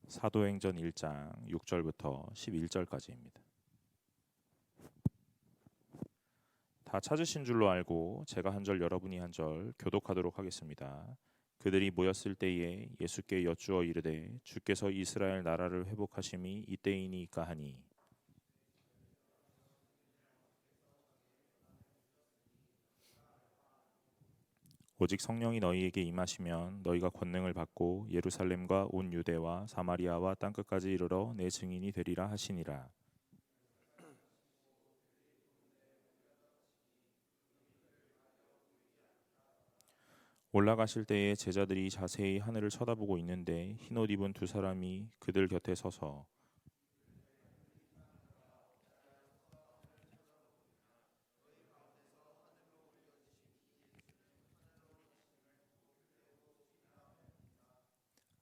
사도행전 1장 6절부터 11절까지입니다. 다 찾으신 줄로 알고 제가 한 절 여러분이 한 절 교독하도록 하겠습니다. 그들이 모였을 때에 예수께 여쭈어 이르되 주께서 이스라엘 나라를 회복하심이 이때이니까 하니 오직 성령이 너희에게 임하시면 너희가 권능을 받고 예루살렘과 온 유대와 사마리아와 땅끝까지 이르러 내 증인이 되리라 하시니라. 올라가실 때에 제자들이 자세히 하늘을 쳐다보고 있는데 흰옷 입은 두 사람이 그들 곁에 서서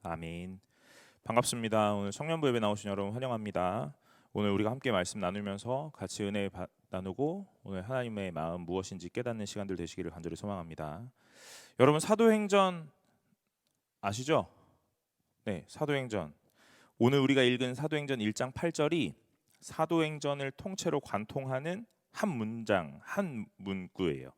아멘. 반갑습니다. 오늘 청년부 예배 나오신 여러분 환영합니다. 오늘 우리가 함께 말씀 나누면서 같이 나누고 오늘 하나님의 마음 무엇인지 깨닫는 시간들 되시기를 간절히 소망합니다. 여러분 사도행전 아시죠? 네, 사도행전. 오늘 우리가 읽은 사도행전 1장 8절이 사도행전을 통째로 관통하는 한 문장, 한 문구예요.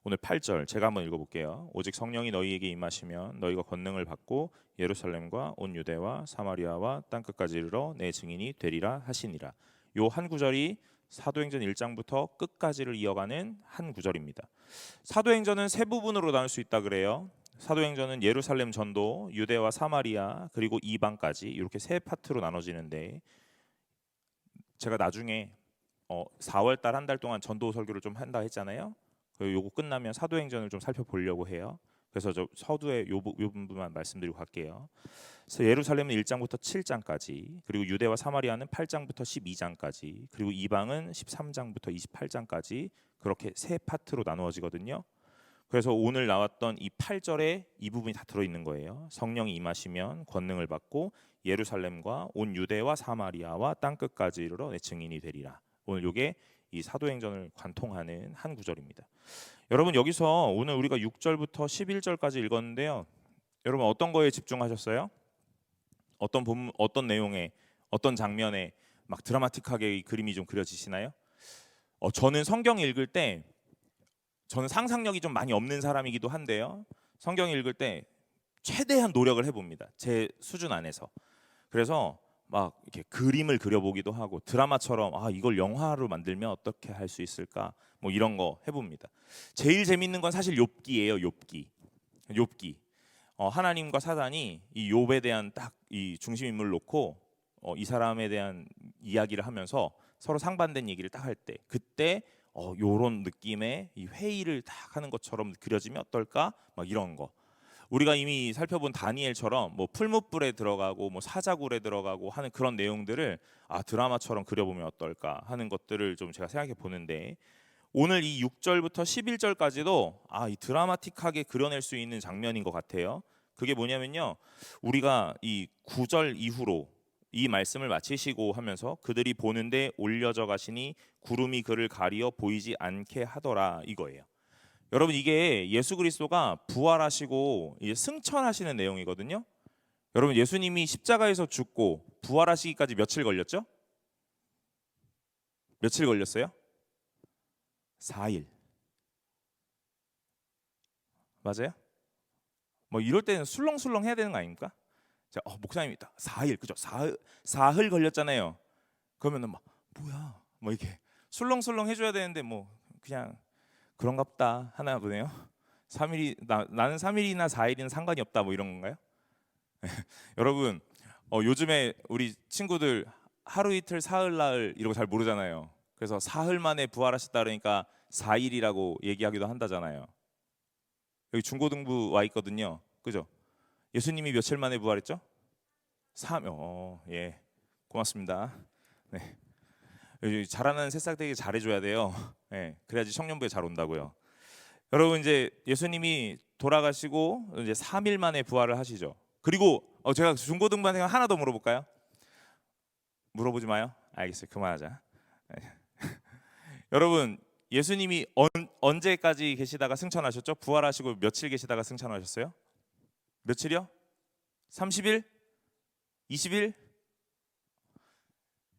오늘 8절 제가 한번 읽어볼게요. 오직 성령이 너희에게 임하시면 너희가 권능을 받고 예루살렘과 온 유대와 사마리아와 땅끝까지 이르러 내 증인이 되리라 하시니라. 요 한 구절이 사도행전 1장부터 끝까지를 이어가는 한 구절입니다. 사도행전은 세 부분으로 나눌 수 있다 그래요. 사도행전은 예루살렘 전도, 유대와 사마리아 그리고 이방까지 이렇게 세 파트로 나눠지는데 제가 나중에 4월 달 한 달 동안 전도 설교를 좀 한다 했잖아요. 요거 끝나면 사도행전을 좀 살펴보려고 해요. 그래서 저 서두에 요 부분만 말씀드리고 갈게요. 그래서 예루살렘은 1장부터 7장까지, 그리고 유대와 사마리아는 8장부터 12장까지, 그리고 이방은 13장부터 28장까지 그렇게 세 파트로 나누어지거든요. 그래서 오늘 나왔던 이 8절에 이 부분이 다 들어있는 거예요. 성령이 임하시면 권능을 받고 예루살렘과 온 유대와 사마리아와 땅끝까지 이르러 내 증인이 되리라. 오늘 요게 이 사도행전을 관통하는 한 구절입니다. 여러분 여기서 오늘 우리가 6절부터 11절까지 읽었는데요. 여러분 어떤 거에 집중하셨어요? 어떤 내용에, 어떤 장면에 막 드라마틱하게 이 그림이 좀 그려지시나요? 저는 성경 읽을 때 저는 상상력이 좀 많이 없는 사람이기도 한데요. 성경 읽을 때 최대한 노력을 해봅니다. 제 수준 안에서. 그래서 막 이렇게 그림을 그려보기도 하고 드라마처럼 이걸 영화로 만들면 어떻게 할 수 있을까 뭐 이런 거 해봅니다. 제일 재밌는 건 사실 욥기예요. 욥기. 하나님과 사단이 이 욥에 대한 딱 이 중심 인물을 놓고 이 사람에 대한 이야기를 하면서 서로 상반된 얘기를 딱 할 때 그때 요런 느낌의 이 회의를 딱 하는 것처럼 그려지면 어떨까 막 이런 거. 우리가 이미 살펴본 다니엘처럼 뭐 풀무불에 들어가고 뭐 사자굴에 들어가고 하는 그런 내용들을 드라마처럼 그려보면 어떨까 하는 것들을 좀 제가 생각해 보는데 오늘 이 6절부터 11절까지도 이 드라마틱하게 그려낼 수 있는 장면인 것 같아요. 그게 뭐냐면요. 우리가 이 9절 이후로 이 말씀을 마치시고 하면서 그들이 보는데 올려져 가시니 구름이 그를 가리어 보이지 않게 하더라 이거예요. 여러분 이게 예수 그리스도가 부활하시고 이제 승천하시는 내용이거든요. 여러분 예수님이 십자가에서 죽고 부활하시기까지 며칠 걸렸죠? 며칠 걸렸어요? 4일. 맞아요? 뭐 이럴 때는 술렁술렁 해야 되는 거 아닙니까? 자, 목사님이 4일 그죠? 사흘 걸렸잖아요. 그러면은 막 뭐야? 뭐 이렇게 술렁술렁 해줘야 되는데 뭐 그냥 그런가 보다 하나 보네요. 3일이 나는 3일이나 4일이나 상관이 없다 뭐 이런 건가요? 여러분 요즘에 우리 친구들 하루 이틀 사흘 나흘 이런 거 잘 모르잖아요. 그래서 사흘 만에 부활하셨다 그러니까 4일이라고 얘기하기도 한다잖아요. 여기 중고등부 와 있거든요. 그죠? 예수님이 며칠 만에 부활했죠? 3. 예. 고맙습니다. 네. 잘하는 새싹되게 잘해줘야 돼요. 네. 그래야지 청년부에 잘 온다고요. 여러분 이제 예수님이 돌아가시고 이제 3일 만에 부활을 하시죠. 그리고 제가 중고등부한테 하나 더 물어볼까요? 물어보지 마요. 알겠어요. 그만하자. 네. 여러분 예수님이 언제까지 계시다가 승천하셨죠? 부활하시고 며칠 계시다가 승천하셨어요? 며칠이요? 30일? 20일?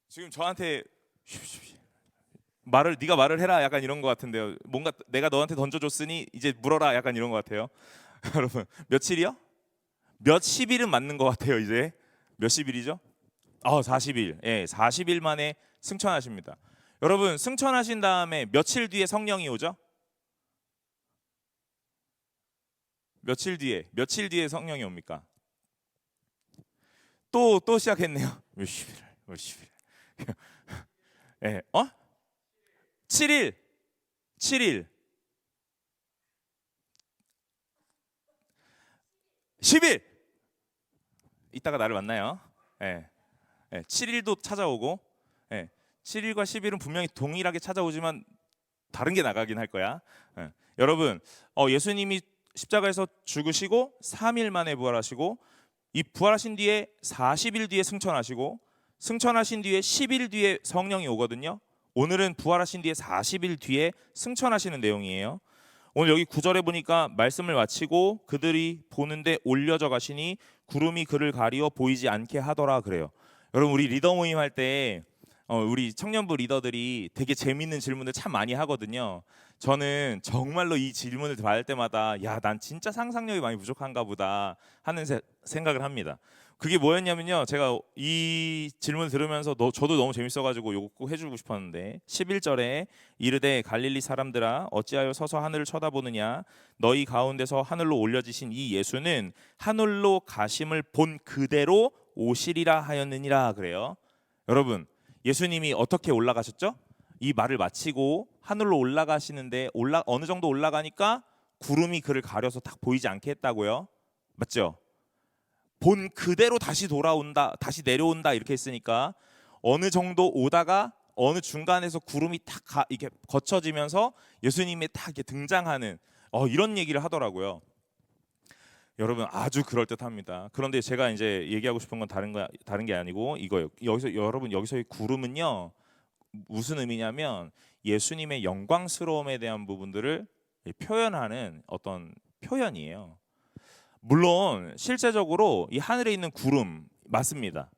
지금 저한테 네가 말을 해라 약간 이런 것 같은데요. 뭔가 내가 너한테 던져줬으니 이제 물어라 약간 이런 것 같아요. 여러분 며칠이요? 몇십일은 맞는 것 같아요. 이제 몇십일이죠? 40일. 예, 40일 만에 승천하십니다. 여러분 승천하신 다음에 며칠 뒤에 성령이 오죠? 며칠 뒤에 성령이 옵니까? 또 시작했네요. 몇십일. 예, 7일. 7일. 10일. 이따가 나를 만나요. 예. 7일도 찾아오고, 7일과 10일은 분명히 동일하게 찾아오지만 다른 게 나가긴 할 거야. 여러분, 예수님이 십자가에서 죽으시고 3일 만에 부활하시고, 이 부활하신 뒤에 40일 뒤에 승천하시고, 승천하신 뒤에 10일 뒤에 성령이 오거든요. 오늘은 부활하신 뒤에 40일 뒤에 승천하시는 내용이에요. 오늘 여기 9절에 보니까 말씀을 마치고 그들이 보는데 올려져 가시니 구름이 그를 가리어 보이지 않게 하더라 그래요. 여러분 우리 리더 모임 할 때 우리 청년부 리더들이 되게 재밌는 질문을 참 많이 하거든요. 저는 정말로 이 질문을 받을 때마다 야, 난 진짜 상상력이 많이 부족한가 보다 하는 생각을 합니다. 그게 뭐였냐면요. 제가 이 질문을 들으면서 저도 너무 재밌어가지고 요거 꼭 해주고 싶었는데 11절에 이르되 갈릴리 사람들아 어찌하여 서서 하늘을 쳐다보느냐 너희 가운데서 하늘로 올려지신 이 예수는 하늘로 가심을 본 그대로 오시리라 하였느니라 그래요. 여러분 예수님이 어떻게 올라가셨죠? 이 말을 마치고 하늘로 올라가시는데 어느 정도 올라가니까 구름이 그를 가려서 딱 보이지 않게 했다고요. 맞죠? 본 그대로 다시 돌아온다, 다시 내려온다 이렇게 했으니까 어느 정도 오다가 어느 중간에서 구름이 딱 이렇게 거쳐지면서 예수님이 딱 이렇게 등장하는 이런 얘기를 하더라고요. 여러분 아주 그럴 듯합니다. 그런데 제가 이제 얘기하고 싶은 건 다른 게 아니고 이거예요. 여기서의 구름은요 무슨 의미냐면 예수님의 영광스러움에 대한 부분들을 표현하는 어떤 표현이에요. 물론 실제적으로 이 하늘에 있는 구름 맞습니다.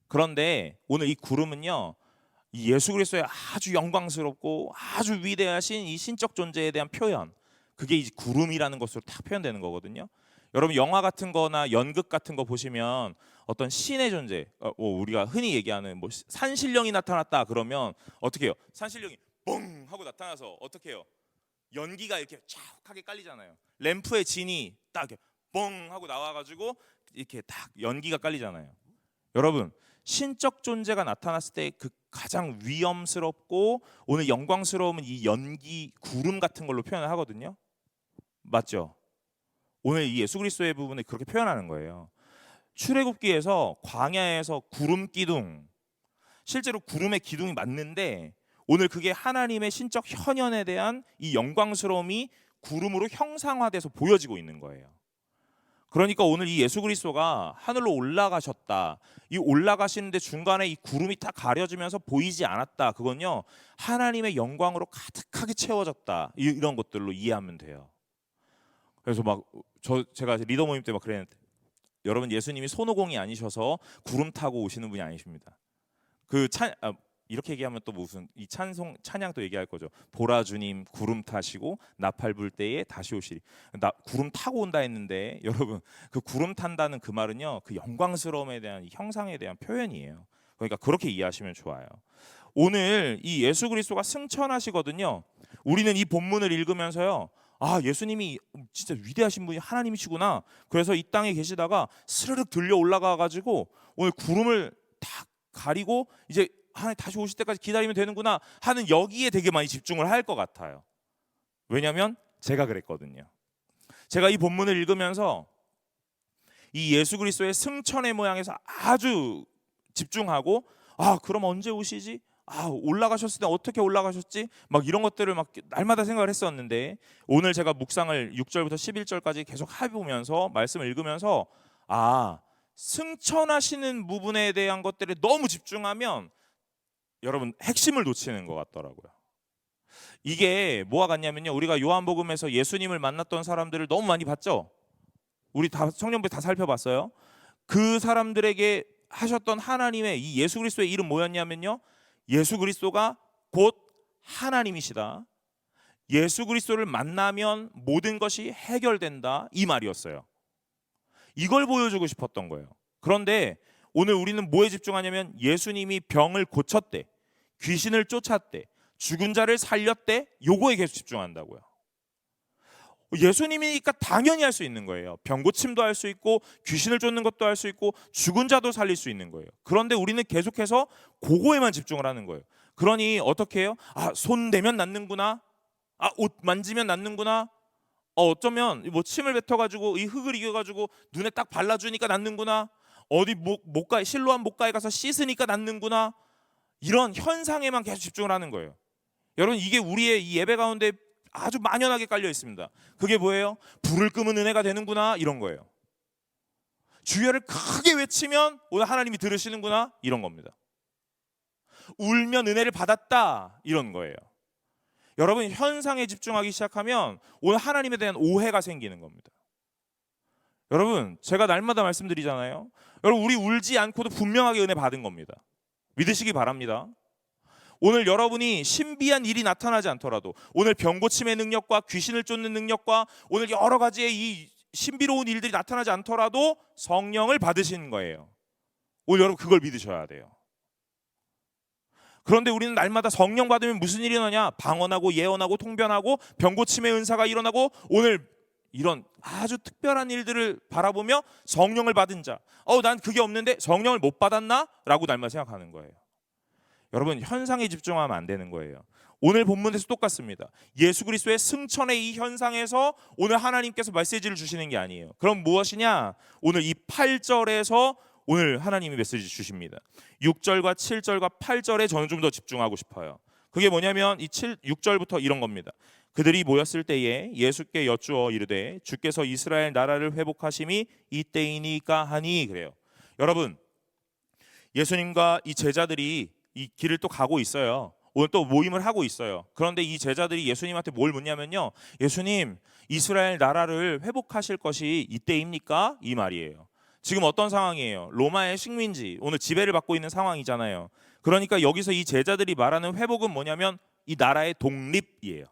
그런데 오늘 이 구름은요 이 예수 그리스도의 아주 영광스럽고 아주 위대하신 이 신적 존재에 대한 표현, 그게 이 구름이라는 것으로 딱 표현되는 거거든요. 여러분 영화 같은 거나 연극 같은 거 보시면 어떤 신의 존재, 우리가 흔히 얘기하는 뭐 산신령이 나타났다 그러면 어떻게 해요? 산신령이 뻥 하고 나타나서 어떻게 해요? 연기가 이렇게 쫙하게 깔리잖아요. 램프의 진이 딱 이렇게 뻥 하고 나와가지고 이렇게 딱 연기가 깔리잖아요. 여러분 신적 존재가 나타났을 때 그 가장 위험스럽고 오늘 영광스러움은 이 연기 구름 같은 걸로 표현을 하거든요. 맞죠? 오늘 이 예수 그리스도의 부분을 그렇게 표현하는 거예요. 출애굽기에서 광야에서 구름 기둥, 실제로 구름의 기둥이 맞는데 오늘 그게 하나님의 신적 현현에 대한 이 영광스러움이 구름으로 형상화돼서 보여지고 있는 거예요. 그러니까 오늘 이 예수 그리스도가 하늘로 올라가셨다. 이 올라가시는데 중간에 이 구름이 딱 가려지면서 보이지 않았다. 그건요 하나님의 영광으로 가득하게 채워졌다. 이런 것들로 이해하면 돼요. 그래서 제가 리더 모임 때 그랬는데 여러분 예수님이 손오공이 아니셔서 구름 타고 오시는 분이 아니십니다. 이렇게 얘기하면 또 무슨 이 찬양 또 얘기할 거죠. 보라 주님 구름 타시고 나팔 불 때에 다시 오시리. 나 구름 타고 온다 했는데 여러분 그 구름 탄다는 그 말은요 그 영광스러움에 대한 이 형상에 대한 표현이에요. 그러니까 그렇게 이해하시면 좋아요. 오늘 이 예수 그리스도가 승천하시거든요. 우리는 이 본문을 읽으면서요 예수님이 진짜 위대하신 분이 하나님이시구나. 그래서 이 땅에 계시다가 스르륵 들려 올라가 가지고 오늘 구름을 딱 가리고 이제 하나님 다시 오실 때까지 기다리면 되는구나 하는 여기에 되게 많이 집중을 할 것 같아요. 왜냐하면 제가 그랬거든요. 제가 이 본문을 읽으면서 이 예수 그리스도의 승천의 모양에서 아주 집중하고 그럼 언제 오시지? 올라가셨을 때 어떻게 올라가셨지? 막 이런 것들을 막 날마다 생각을 했었는데 오늘 제가 묵상을 6절부터 11절까지 계속 해보면서 말씀을 읽으면서 승천하시는 부분에 대한 것들에 너무 집중하면 여러분 핵심을 놓치는 것 같더라고요. 이게 뭐와 같냐면요 우리가 요한복음에서 예수님을 만났던 사람들을 너무 많이 봤죠. 우리 다 성령부에 다 살펴봤어요. 그 사람들에게 하셨던 하나님의 이 예수 그리스도의 이름 뭐였냐면요, 예수 그리스도가 곧 하나님이시다. 예수 그리스도를 만나면 모든 것이 해결된다, 이 말이었어요. 이걸 보여주고 싶었던 거예요. 그런데 오늘 우리는 뭐에 집중하냐면 예수님이 병을 고쳤대, 귀신을 쫓았대, 죽은 자를 살렸대, 요거에 계속 집중한다고요. 예수님이니까 당연히 할 수 있는 거예요. 병 고침도 할 수 있고 귀신을 쫓는 것도 할 수 있고 죽은 자도 살릴 수 있는 거예요. 그런데 우리는 계속해서 그거에만 집중을 하는 거예요. 그러니 어떻게 해요? 손 대면 낫는구나. 옷 만지면 낫는구나. 어쩌면 뭐 침을 뱉어가지고 이 흙을 이겨가지고 눈에 딱 발라주니까 낫는구나. 어디 목가에 실로암 목가에 가서 씻으니까 낫는구나. 이런 현상에만 계속 집중을 하는 거예요. 여러분, 이게 우리의 이 예배 가운데 아주 만연하게 깔려 있습니다. 그게 뭐예요? 불을 끄면 은혜가 되는구나, 이런 거예요. 주여를 크게 외치면 오늘 하나님이 들으시는구나, 이런 겁니다. 울면 은혜를 받았다, 이런 거예요. 여러분, 현상에 집중하기 시작하면 오늘 하나님에 대한 오해가 생기는 겁니다. 여러분, 제가 날마다 말씀드리잖아요. 여러분, 우리 울지 않고도 분명하게 은혜 받은 겁니다. 믿으시기 바랍니다. 오늘 여러분이 신비한 일이 나타나지 않더라도, 오늘 병고침의 능력과 귀신을 쫓는 능력과 오늘 여러 가지의 이 신비로운 일들이 나타나지 않더라도 성령을 받으시는 거예요. 오늘 여러분 그걸 믿으셔야 돼요. 그런데 우리는 날마다 성령 받으면 무슨 일이 일어나냐? 방언하고 예언하고 통변하고 병고침의 은사가 일어나고, 오늘 이런 아주 특별한 일들을 바라보며 성령을 받은 자, 난 그게 없는데 성령을 못 받았나? 라고 날마다 생각하는 거예요. 여러분, 현상에 집중하면 안 되는 거예요. 오늘 본문에서 똑같습니다. 예수 그리스도의 승천의 이 현상에서 오늘 하나님께서 메시지를 주시는 게 아니에요. 그럼 무엇이냐? 오늘 이 8절에서 오늘 하나님이 메시지 주십니다. 6절과 7절과 8절에 저는 좀 더 집중하고 싶어요. 그게 뭐냐면 이 6절부터 이런 겁니다. 그들이 모였을 때에 예수께 여쭈어 이르되 주께서 이스라엘 나라를 회복하심이 이때이니까 하니, 그래요. 여러분, 예수님과 이 제자들이 이 길을 또 가고 있어요. 오늘 또 모임을 하고 있어요. 그런데 이 제자들이 예수님한테 뭘 묻냐면요, 예수님, 이스라엘 나라를 회복하실 것이 이때입니까? 이 말이에요. 지금 어떤 상황이에요? 로마의 식민지, 오늘 지배를 받고 있는 상황이잖아요. 그러니까 여기서 이 제자들이 말하는 회복은 뭐냐면 이 나라의 독립이에요.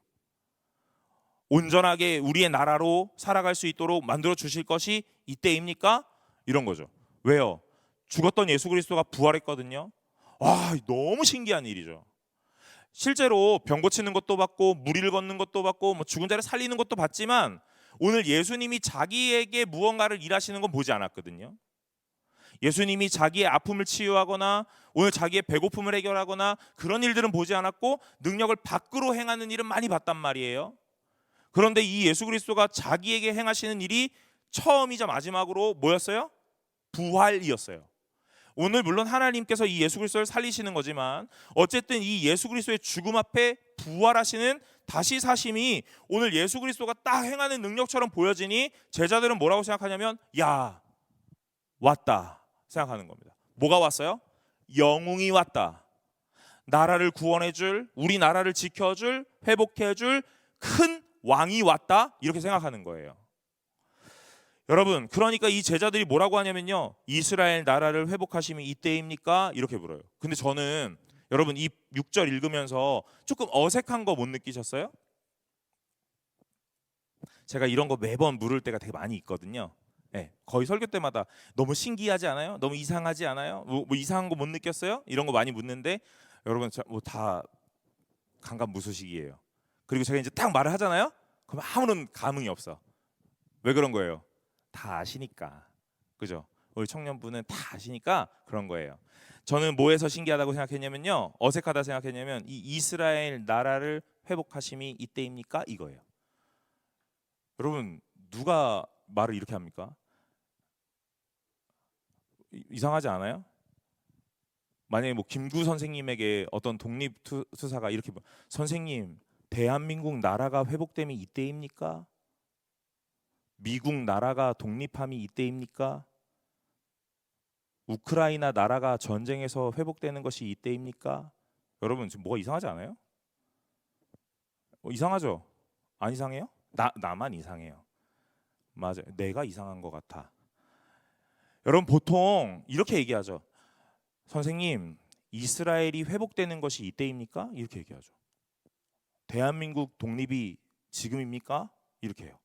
온전하게 우리의 나라로 살아갈 수 있도록 만들어 주실 것이 이때입니까? 이런 거죠. 왜요? 죽었던 예수 그리스도가 부활했거든요. 너무 신기한 일이죠. 실제로 병 고치는 것도 받고 무리를 걷는 것도 받고 뭐 죽은 자를 살리는 것도 받지만 오늘 예수님이 자기에게 무언가를 일하시는 건 보지 않았거든요. 예수님이 자기의 아픔을 치유하거나 오늘 자기의 배고픔을 해결하거나 그런 일들은 보지 않았고, 능력을 밖으로 행하는 일은 많이 봤단 말이에요. 그런데 이 예수 그리스도가 자기에게 행하시는 일이 처음이자 마지막으로 뭐였어요? 부활이었어요. 오늘 물론 하나님께서 이 예수 그리스도를 살리시는 거지만 어쨌든 이 예수 그리스도의 죽음 앞에 부활하시는 다시 사심이 오늘 예수 그리스도가 딱 행하는 능력처럼 보여지니 제자들은 뭐라고 생각하냐면, 야, 왔다 생각하는 겁니다. 뭐가 왔어요? 영웅이 왔다. 나라를 구원해줄, 우리 나라를 지켜줄, 회복해줄 큰 왕이 왔다, 이렇게 생각하는 거예요. 여러분, 그러니까 이 제자들이 뭐라고 하냐면요, 이스라엘 나라를 회복하심이 이때입니까? 이렇게 물어요. 근데 저는 여러분 이 6절 읽으면서 조금 어색한 거 못 느끼셨어요? 제가 이런 거 매번 물을 때가 되게 많이 있거든요. 네, 거의 설교 때마다 너무 신기하지 않아요? 너무 이상하지 않아요? 뭐 이상한 거 못 느꼈어요? 이런 거 많이 묻는데 여러분 뭐 다 강감무소식이에요. 그리고 제가 이제 딱 말을 하잖아요. 그럼 아무런 감흥이 없어. 왜 그런 거예요? 다 아시니까. 그죠? 우리 청년부는 다 아시니까 그런 거예요. 저는 뭐에서 신기하다고 생각했냐면요, 어색하다 생각했냐면 이 이스라엘 나라를 회복하심이 이때입니까? 이거예요. 여러분, 누가 말을 이렇게 합니까? 이상하지 않아요? 만약에 뭐 김구 선생님에게 어떤 독립투사가 이렇게 선생님, 대한민국 나라가 회복됨이 이때입니까? 미국 나라가 독립함이 이때입니까? 우크라이나 나라가 전쟁에서 회복되는 것이 이때입니까? 여러분, 지금 뭐가 이상하지 않아요? 이상하죠? 안 이상해요? 나만 이상해요. 맞아요. 내가 이상한 것 같아. 여러분, 보통 이렇게 얘기하죠. 선생님, 이스라엘이 회복되는 것이 이때입니까? 이렇게 얘기하죠. 대한민국 독립이 지금입니까? 이렇게 해요.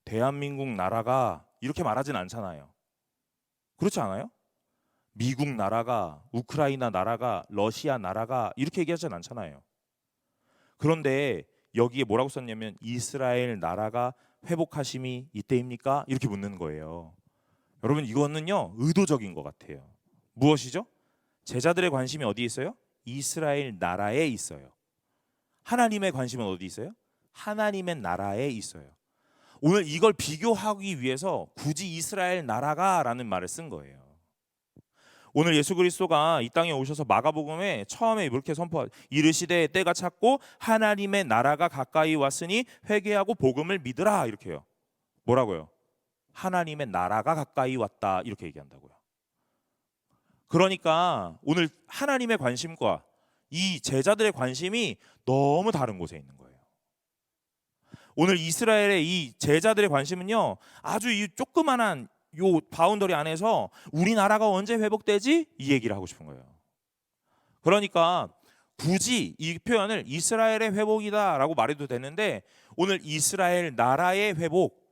대한민국 나라가 이렇게 말하진 않잖아요. 그렇지 않아요? 미국 나라가, 우크라이나 나라가, 러시아 나라가 이렇게 얘기하진 않잖아요. 그런데 여기에 뭐라고 썼냐면 이스라엘 나라가 회복하심이 이때입니까? 이렇게 묻는 거예요. 여러분, 이거는요 의도적인 것 같아요. 무엇이죠? 제자들의 관심이 어디에 있어요? 이스라엘 나라에 있어요. 하나님의 관심은 어디 있어요? 하나님의 나라에 있어요. 오늘 이걸 비교하기 위해서 굳이 이스라엘 나라가 라는 말을 쓴 거예요. 오늘 예수 그리스도가 이 땅에 오셔서 마가복음에 처음에 이렇게 선포하죠. 이르시되 때가 찼고 하나님의 나라가 가까이 왔으니 회개하고 복음을 믿으라 이렇게 해요. 뭐라고요? 하나님의 나라가 가까이 왔다 이렇게 얘기한다고요. 그러니까 오늘 하나님의 관심과 이 제자들의 관심이 너무 다른 곳에 있는 거예요. 오늘 이스라엘의 이 제자들의 관심은요 아주 이 조그만한 요 바운더리 안에서 우리나라가 언제 회복되지? 이 얘기를 하고 싶은 거예요. 그러니까 굳이 이 표현을 이스라엘의 회복이다라고 말해도 되는데 오늘 이스라엘 나라의 회복,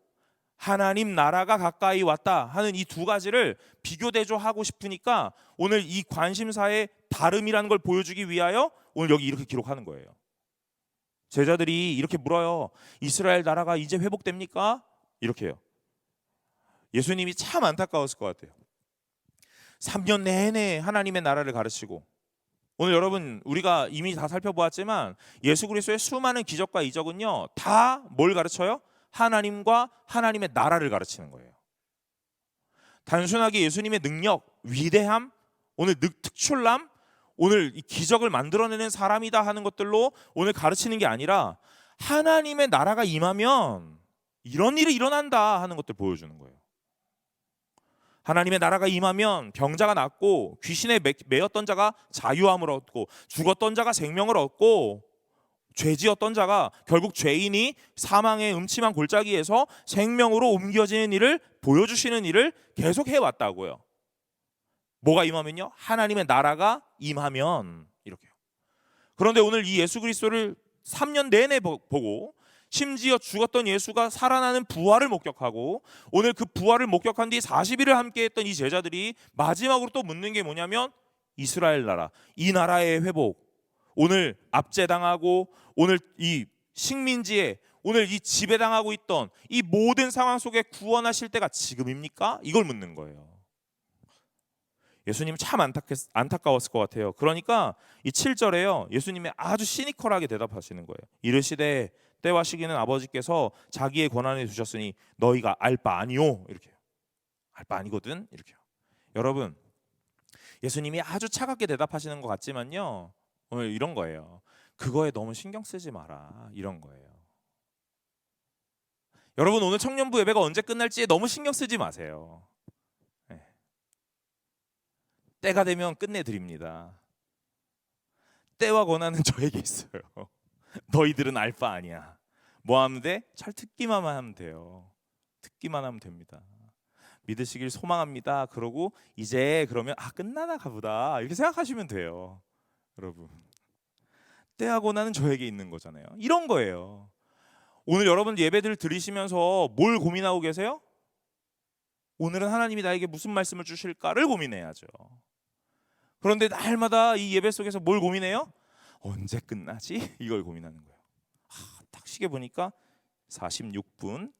하나님 나라가 가까이 왔다 하는 이 두 가지를 비교 대조하고 싶으니까 오늘 이 관심사의 다름이라는 걸 보여주기 위하여 오늘 여기 이렇게 기록하는 거예요. 제자들이 이렇게 물어요. 이스라엘 나라가 이제 회복됩니까? 이렇게 해요. 예수님이 참 안타까웠을 것 같아요. 3년 내내 하나님의 나라를 가르치고 오늘 여러분 우리가 이미 다 살펴보았지만 예수 그리스도의 수많은 기적과 이적은요 다 뭘 가르쳐요? 하나님과 하나님의 나라를 가르치는 거예요. 단순하게 예수님의 능력, 위대함, 오늘 특출남, 오늘 이 기적을 만들어내는 사람이다 하는 것들로 오늘 가르치는 게 아니라 하나님의 나라가 임하면 이런 일이 일어난다 하는 것들 보여주는 거예요. 하나님의 나라가 임하면 병자가 낫고 귀신에 매였던 자가 자유함을 얻고 죽었던 자가 생명을 얻고 죄지었던 자가 결국 죄인이 사망의 음침한 골짜기에서 생명으로 옮겨지는 일을 보여주시는 일을 계속 해왔다고요. 뭐가 임하면요? 하나님의 나라가 임하면 이렇게요. 그런데 오늘 이 예수 그리스도를 3년 내내 보고 심지어 죽었던 예수가 살아나는 부활을 목격하고 오늘 그 부활을 목격한 뒤 40일을 함께했던 이 제자들이 마지막으로 또 묻는 게 뭐냐면 이스라엘 나라, 이 나라의 회복, 오늘 압제당하고 오늘 이 식민지에 오늘 이 지배당하고 있던 이 모든 상황 속에 구원하실 때가 지금입니까? 이걸 묻는 거예요. 예수님 참 안타까웠을 것 같아요. 그러니까 이 7절에요 예수님이 아주 시니컬하게 대답하시는 거예요. 이르시되 때와 시기는 아버지께서 자기의 권한에 두셨으니 너희가 알 바 아니오. 이렇게 알 바 아니거든. 이렇게요. 여러분 예수님이 아주 차갑게 대답하시는 것 같지만요 오늘 이런 거예요. 그거에 너무 신경 쓰지 마라. 이런 거예요. 여러분 오늘 청년부 예배가 언제 끝날지에 너무 신경 쓰지 마세요. 네. 때가 되면 끝내드립니다. 때와 권한은 저에게 있어요. 너희들은 알 바 아니야. 뭐 하면 돼? 잘 듣기만 하면 돼요. 듣기만 하면 됩니다. 믿으시길 소망합니다. 그러고 이제 그러면 끝나나 보다 이렇게 생각하시면 돼요. 여러분 때와 권한은 저에게 있는 거잖아요. 이런 거예요. 오늘 여러분 예배들 들으시면서 뭘 고민하고 계세요? 오늘은 하나님이 나에게 무슨 말씀을 주실까를 고민해야죠. 그런데 날마다 이 예배 속에서 뭘 고민해요? 언제 끝나지? 이걸 고민하는 거예요. 딱 시계 보니까 46분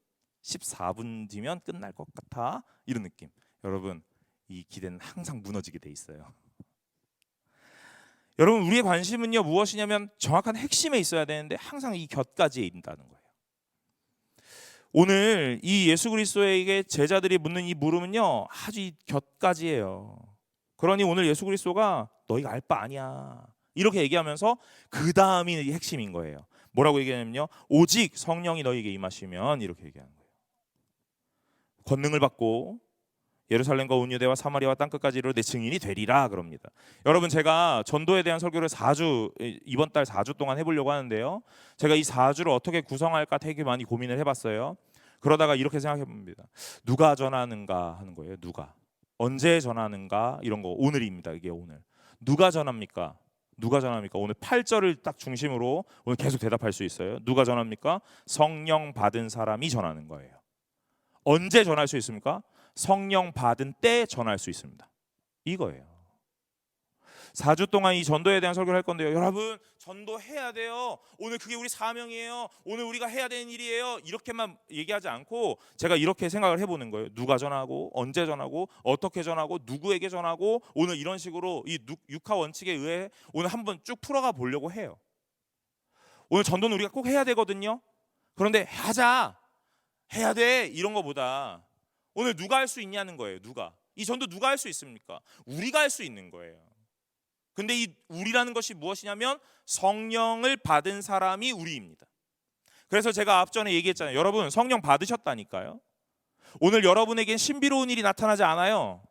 14분 뒤면 끝날 것 같아. 이런 느낌. 여러분 이 기대는 항상 무너지게 돼 있어요. 여러분 우리의 관심은요 무엇이냐면 정확한 핵심에 있어야 되는데 항상 이 곁가지에 있다는 거예요. 오늘 이 예수 그리스도에게 제자들이 묻는 이 물음은요 아주 이 곁가지예요. 그러니 오늘 예수 그리스도가 너희가 알 바 아니야 이렇게 얘기하면서 그 다음이 핵심인 거예요. 뭐라고 얘기하냐면요 오직 성령이 너희에게 임하시면 이렇게 얘기하는 거예요. 권능을 받고 예루살렘과 온 유대와 사마리아와 땅끝까지 이르러 내 증인이 되리라 그럽니다. 여러분 제가 전도에 대한 설교를 4주 이번 달 4주 동안 해보려고 하는데요. 제가 이 4주를 어떻게 구성할까 되게 많이 고민을 해봤어요. 그러다가 이렇게 생각해봅니다. 누가 전하는가 하는 거예요. 누가. 언제 전하는가 이런 거 오늘입니다. 이게 오늘. 누가 전합니까? 누가 전합니까? 오늘 8절을 딱 중심으로 오늘 계속 대답할 수 있어요. 누가 전합니까? 성령 받은 사람이 전하는 거예요. 언제 전할 수 있습니까? 성령 받은 때 전할 수 있습니다. 이거예요. 4주 동안 이 전도에 대한 설교를 할 건데요. 여러분, 전도해야 돼요. 오늘 그게 우리 사명이에요. 오늘 우리가 해야 되는 일이에요. 이렇게만 얘기하지 않고 제가 이렇게 생각을 해보는 거예요. 누가 전하고, 언제 전하고, 어떻게 전하고, 누구에게 전하고, 오늘 이런 식으로 이 육하 원칙에 의해 오늘 한번 쭉 풀어가 보려고 해요. 오늘 전도는 우리가 꼭 해야 되거든요. 그런데 하자, 해야 돼 이런 거보다 오늘 누가 할 수 있냐는 거예요. 누가? 이 전도 누가 할 수 있습니까? 우리가 할 수 있는 거예요. 근데 이 우리라는 것이 무엇이냐면 성령을 받은 사람이 우리입니다. 그래서 제가 앞전에 얘기했잖아요. 여러분 성령 받으셨다니까요. 오늘 여러분에겐 신비로운 일이 나타나지 않아요.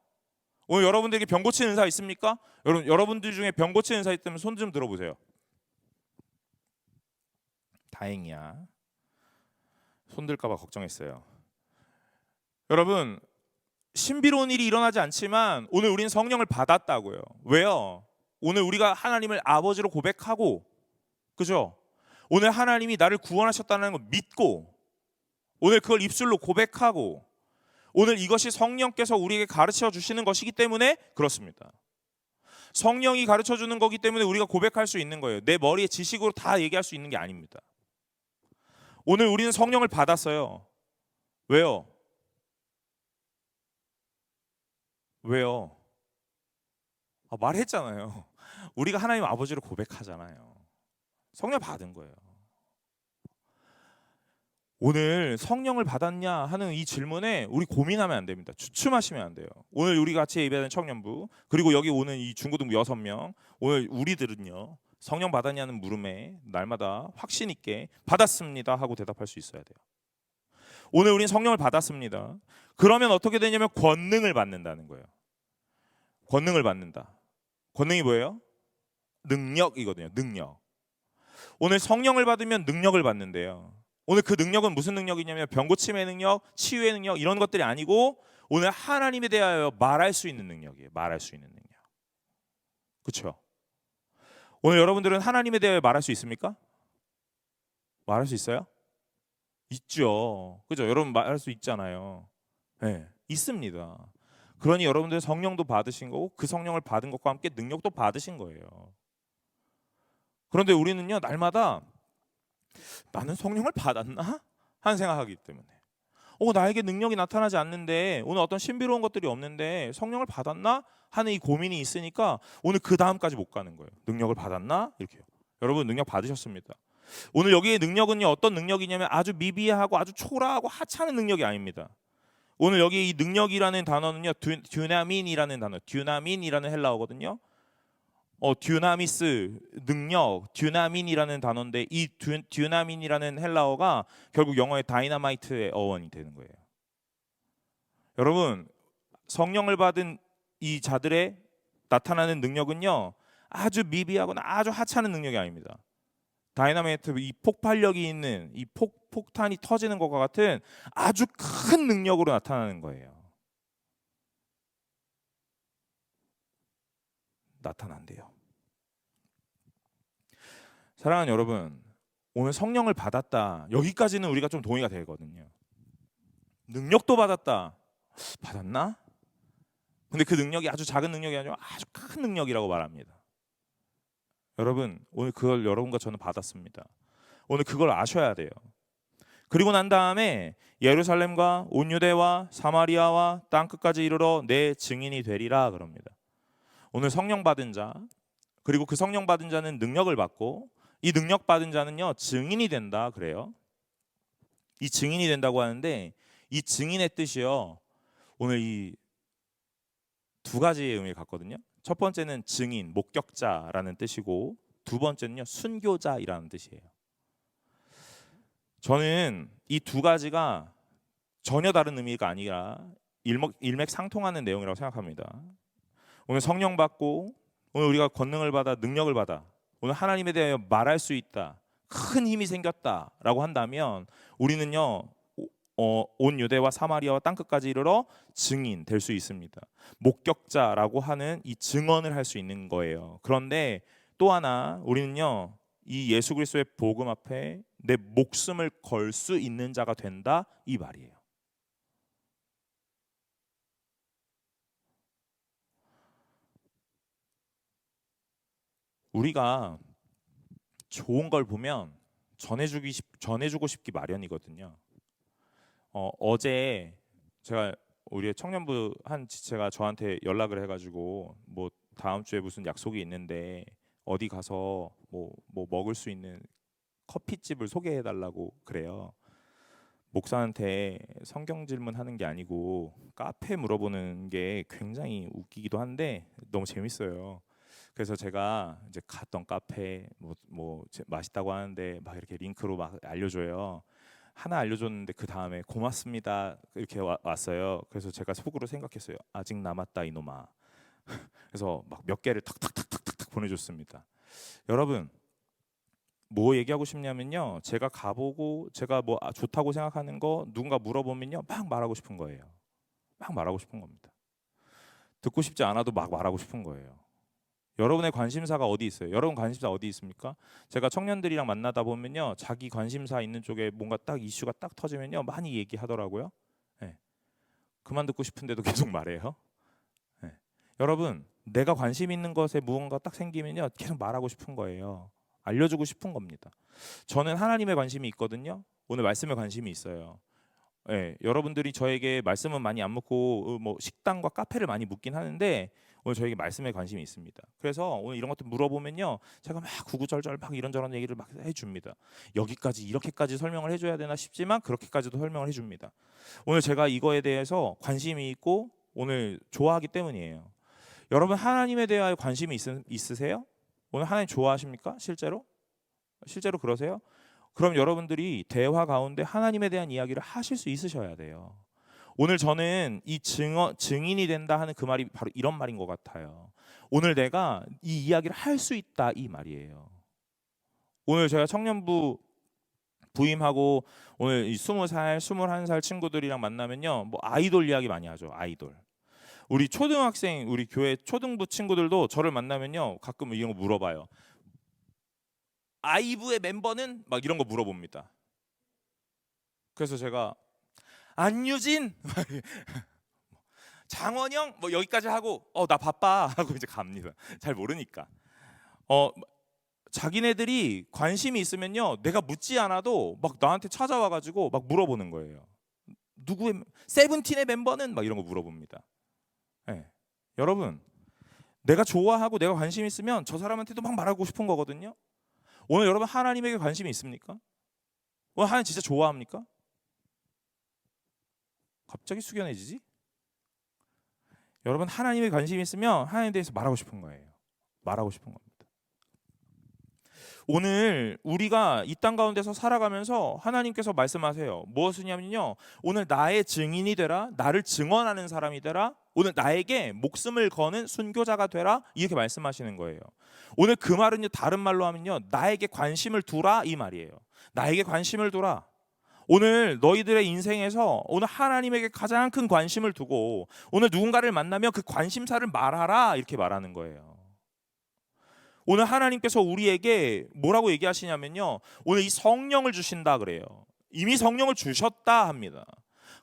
오늘 여러분들에게 병 고치는 은사 있습니까? 여러분들 중에 병 고치는 은사 있다면 손 좀 들어보세요. 다행이야. 손 들까 봐 걱정했어요. 여러분 신비로운 일이 일어나지 않지만 오늘 우리는 성령을 받았다고요. 왜요? 오늘 우리가 하나님을 아버지로 고백하고, 그죠? 오늘 하나님이 나를 구원하셨다는 걸 믿고, 오늘 그걸 입술로 고백하고, 오늘 이것이 성령께서 우리에게 가르쳐 주시는 것이기 때문에 그렇습니다. 성령이 가르쳐 주는 거기 때문에 우리가 고백할 수 있는 거예요. 내 머리에 지식으로 다 얘기할 수 있는 게 아닙니다. 오늘 우리는 성령을 받았어요. 왜요? 왜요? 말했잖아요. 우리가 하나님 아버지를 고백하잖아요. 성령 받은 거예요. 오늘 성령을 받았냐 하는 이 질문에 우리 고민하면 안 됩니다. 주춤하시면 안 돼요. 오늘 우리 같이 예배하는 청년부, 그리고 여기 오는 이 중고등부 6명, 오늘 우리들은요 성령 받았냐는 물음에 날마다 확신 있게 받았습니다 하고 대답할 수 있어야 돼요. 오늘 우린 성령을 받았습니다. 그러면 어떻게 되냐면 권능을 받는다는 거예요. 권능을 받는다. 권능이 뭐예요? 능력이거든요. 능력. 오늘 성령을 받으면 능력을 받는데요. 오늘 그 능력은 무슨 능력이냐면 병고침의 능력, 치유의 능력 이런 것들이 아니고 오늘 하나님에 대하여 말할 수 있는 능력이에요. 말할 수 있는 능력. 그렇죠? 오늘 여러분들은 하나님에 대하여 말할 수 있습니까? 말할 수 있어요? 있죠. 그죠? 여러분 말할 수 있잖아요. 네, 있습니다. 그러니 여러분들 성령도 받으신 거고 그 성령을 받은 것과 함께 능력도 받으신 거예요. 그런데 우리는요 날마다 나는 성령을 받았나? 하는 생각하기 때문에 나에게 능력이 나타나지 않는데 오늘 어떤 신비로운 것들이 없는데 성령을 받았나? 하는 이 고민이 있으니까 오늘 그 다음까지 못 가는 거예요. 능력을 받았나? 이렇게요. 여러분 능력 받으셨습니다. 오늘 여기에 능력은요 어떤 능력이냐면 아주 미비하고 아주 초라하고 하찮은 능력이 아닙니다. 오늘 여기 이 능력이라는 단어는요 듀나민이라는 단어, 듀나민이라는 헬라어거든요. 듀나미스 능력, 듀나민이라는 단어인데 이 듀나민이라는 헬라어가 결국 영어의 다이너마이트의 어원이 되는 거예요. 여러분 성령을 받은 이 자들의 나타나는 능력은요 아주 미비하거나 아주 하찮은 능력이 아닙니다. 다이너마이트 이 폭발력이 있는 이 폭탄이 터지는 것과 같은 아주 큰 능력으로 나타나는 거예요. 나타난대요. 사랑하는 여러분, 오늘 성령을 받았다. 여기까지는 우리가 좀 동의가 되거든요. 능력도 받았다. 받았나? 근데 그 능력이 아주 작은 능력이 아니라 아주 큰 능력이라고 말합니다. 여러분, 오늘 그걸 여러분과 저는 받았습니다. 오늘 그걸 아셔야 돼요. 그리고 난 다음에 예루살렘과 온 유대와 사마리아와 땅끝까지 이르러 내 증인이 되리라 그럽니다. 오늘 성령 받은 자, 그리고 그 성령 받은 자는 능력을 받고 이 능력 받은 자는요 증인이 된다 그래요. 이 증인이 된다고 하는데 이 증인의 뜻이요 오늘 이 두 가지의 의미를 갖거든요. 첫 번째는 증인, 목격자라는 뜻이고 두 번째는요 순교자이라는 뜻이에요. 저는 이 두 가지가 전혀 다른 의미가 아니라 일맥상통하는 내용이라고 생각합니다. 오늘 성령 받고 오늘 우리가 권능을 받아 능력을 받아 오늘 하나님에 대하여 말할 수 있다. 큰 힘이 생겼다라고 한다면 우리는요 온 유대와 사마리아와 땅끝까지 이르러 증인 될 수 있습니다. 목격자라고 하는 이 증언을 할 수 있는 거예요. 그런데 또 하나 우리는요, 이 예수 그리스도의 복음 앞에 내 목숨을 걸 수 있는 자가 된다 이 말이에요. 우리가 좋은 걸 보면 전해주고 싶기 마련이거든요. 어제 제가 우리 청년부 한 지체가 저한테 연락을 해가지고 뭐 다음 주에 무슨 약속이 있는데 어디 가서 뭐 먹을 수 있는 커피집을 소개해달라고 그래요. 목사한테 성경 질문하는 게 아니고 카페 물어보는 게 굉장히 웃기기도 한데 너무 재밌어요. 그래서 제가 이제 갔던 카페 맛있다고 하는데 막 이렇게 링크로 막 알려줘요. 하나 알려줬는데 그 다음에 고맙습니다 이렇게 왔어요. 그래서 제가 속으로 생각했어요. 아직 남았다 이놈아. 그래서 막 몇 개를 탁탁탁탁탁 보내줬습니다. 여러분 뭐 얘기하고 싶냐면요, 제가 가보고 제가 뭐 좋다고 생각하는 거 누군가 물어보면요 막 말하고 싶은 거예요. 막 말하고 싶은 겁니다. 듣고 싶지 않아도 막 말하고 싶은 거예요. 여러분의 관심사가 어디 있어요? 여러분 관심사 어디 있습니까? 제가 청년들이랑 만나다 보면요, 자기 관심사 있는 쪽에 뭔가 딱 이슈가 딱 터지면요 많이 얘기하더라고요. 네. 그만 듣고 싶은데도 계속 말해요. 네. 여러분 내가 관심 있는 것에 무언가 딱 생기면요 계속 말하고 싶은 거예요. 알려주고 싶은 겁니다. 저는 하나님의 관심이 있거든요. 오늘 말씀에 관심이 있어요. 예, 여러분들이 저에게 말씀은 많이 안 묻고 뭐 식당과 카페를 많이 묻긴 하는데 오늘 저에게 말씀에 관심이 있습니다. 그래서 오늘 이런 것들 물어보면요, 제가 막 구구절절 막 이런저런 얘기를 막 해줍니다. 여기까지 이렇게까지 설명을 해줘야 되나 싶지만 그렇게까지도 설명을 해줍니다. 오늘 제가 이거에 대해서 관심이 있고 오늘 좋아하기 때문이에요. 여러분 하나님에 대하여 관심이 있으세요? 오늘 하나님 좋아하십니까? 실제로 그러세요? 그럼 여러분들이 대화 가운데 하나님에 대한 이야기를 하실 수 있으셔야 돼요. 오늘 저는 이 증인이 된다 하는 그 말이 바로 이런 말인 것 같아요. 오늘 내가 이 이야기를 할 수 있다 이 말이에요. 오늘 제가 청년부 부임하고 오늘 이 20살, 21살 친구들이랑 만나면요, 뭐 아이돌 이야기 많이 하죠. 아이돌. 우리 초등학생, 우리 교회 초등부 친구들도 저를 만나면요 가끔 이런 거 물어봐요. 아이브의 멤버는 막 이런 거 물어봅니다. 그래서 제가 안유진, 장원영 뭐 여기까지 하고 나 바빠 하고 이제 갑니다. 잘 모르니까. 자기네들이 관심이 있으면요 내가 묻지 않아도 막 나한테 찾아와가지고 막 물어보는 거예요. 누구의 세븐틴의 멤버는 막 이런 거 물어봅니다. 네. 여러분 내가 좋아하고 내가 관심 있으면 저 사람한테도 막 말하고 싶은 거거든요. 오늘 여러분 하나님에게 관심이 있습니까? 오늘 하나님 진짜 좋아합니까? 갑자기 숙연해지지? 여러분 하나님에 관심이 있으면 하나님에 대해서 말하고 싶은 거예요. 말하고 싶은 겁니다. 오늘 우리가 이 땅 가운데서 살아가면서 하나님께서 말씀하세요. 무엇이냐면요, 오늘 나의 증인이 되라, 나를 증언하는 사람이 되라, 오늘 나에게 목숨을 거는 순교자가 되라, 이렇게 말씀하시는 거예요. 오늘 그 말은요 다른 말로 하면요 나에게 관심을 두라 이 말이에요. 나에게 관심을 두라. 오늘 너희들의 인생에서 오늘 하나님에게 가장 큰 관심을 두고 오늘 누군가를 만나면 그 관심사를 말하라 이렇게 말하는 거예요. 오늘 하나님께서 우리에게 뭐라고 얘기하시냐면요, 오늘 이 성령을 주신다 그래요. 이미 성령을 주셨다 합니다.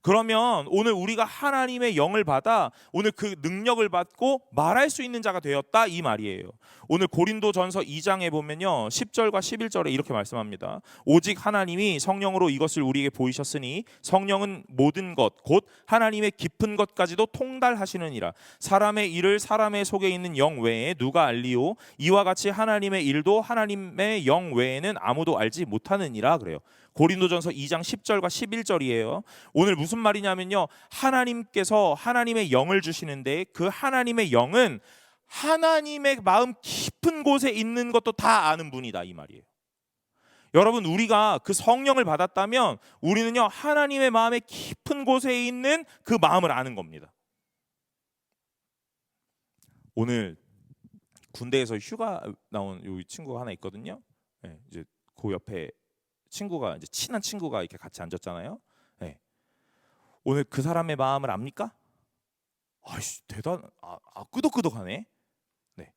그러면 오늘 우리가 하나님의 영을 받아 오늘 그 능력을 받고 말할 수 있는 자가 되었다 이 말이에요. 오늘 고린도전서 2장에 보면요 10절과 11절에 이렇게 말씀합니다. 오직 하나님이 성령으로 이것을 우리에게 보이셨으니 성령은 모든 것 곧 하나님의 깊은 것까지도 통달하시느니라. 사람의 일을 사람의 속에 있는 영 외에 누가 알리오? 이와 같이 하나님의 일도 하나님의 영 외에는 아무도 알지 못하느니라 그래요. 고린도전서 2장 10절과 11절이에요. 오늘 무슨 말이냐면요, 하나님께서 하나님의 영을 주시는데 그 하나님의 영은 하나님의 마음 깊은 곳에 있는 것도 다 아는 분이다 이 말이에요. 여러분 우리가 그 성령을 받았다면 우리는요 하나님의 마음의 깊은 곳에 있는 그 마음을 아는 겁니다. 오늘 군대에서 휴가 나온 이 친구가 하나 있거든요. 네, 이제 그 옆에 친구가 이제 친한 친구가 이렇게 같이 앉았잖아요. 네. 오늘 그 사람의 마음을 압니까? 아이씨 끄덕끄덕하네. 네.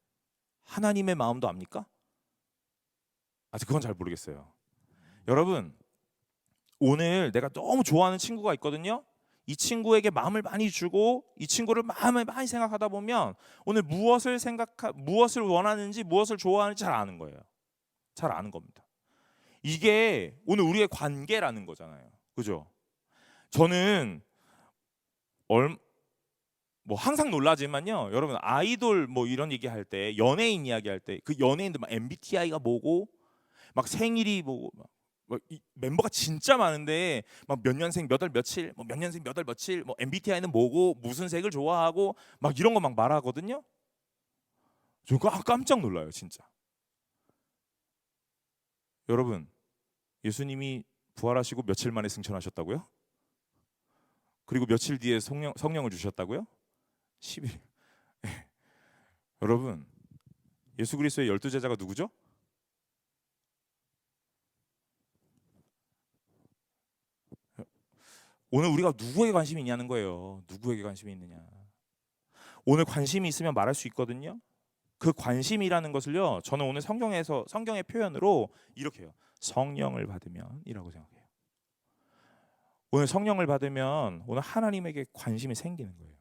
하나님의 마음도 압니까? 아직 그건 잘 모르겠어요. 여러분, 오늘 내가 너무 좋아하는 친구가 있거든요. 이 친구에게 마음을 많이 주고 이 친구를 마음을 많이 생각하다 보면 오늘 무엇을 원하는지 무엇을 좋아하는지 잘 아는 거예요. 잘 아는 겁니다. 이게 오늘 우리의 관계라는 거잖아요. 그죠? 저는 뭐 항상 놀라지만요. 여러분 아이돌 뭐 이런 얘기할 때 연예인 이야기할 때 그 연예인들 막 MBTI가 뭐고 막 생일이 뭐고 이 멤버가 진짜 많은데 막 몇 년생 몇 월 며칠 뭐 몇 년생 몇 월 며칠 뭐 MBTI는 뭐고 무슨 색을 좋아하고 막 이런 거 막 말하거든요. 저 깜짝 놀라요 진짜. 여러분 예수님이 부활하시고 며칠 만에 승천하셨다고요? 그리고 며칠 뒤에 성령을 주셨다고요? 10일. 여러분 예수 그리스도의 12제자가 누구죠? 오늘 우리가 누구에게 관심이 있냐는 거예요. 누구에게 관심이 있느냐. 오늘 관심이 있으면 말할 수 있거든요. 그 관심이라는 것을요. 저는 오늘 성경의 표현으로 이렇게 해요. 성령을 받으면 이라고 생각해요. 오늘 성령을 받으면 오늘 하나님에게 관심이 생기는 거예요.